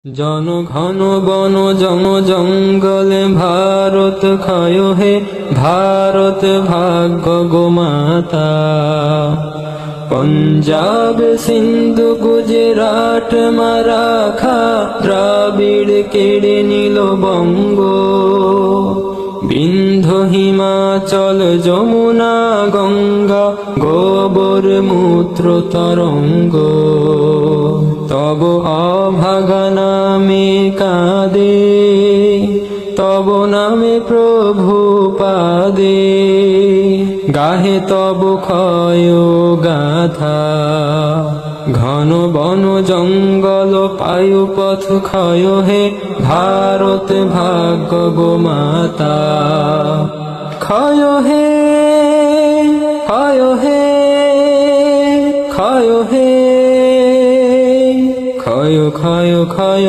জন ঘন বন জন জঙ্গলে ভারত ক্ষয় হে ভারত ভাগ্য গোমাতা। পঞ্জাব সিন্ধু গুজরাট মারাঠা দ্রাবিড় কেড়ে নিল বঙ্গ। বিন্ধ্য হিমাচল যমুনা গঙ্গা গোবর মূত্র তরঙ্গ। তব অভাগা নামে কাঁদে, তব নামে প্রভু পাদে, গাহে তব ক্ষয় গাথা। ঘন বন জঙ্গল পায়ু পথ ক্ষয় হে ভারত ভাগ্য গোমাতা। ক্ষয় হে ক্ষয় হে ক্ষয় হে ক্ষয় ক্ষয় ক্ষয়।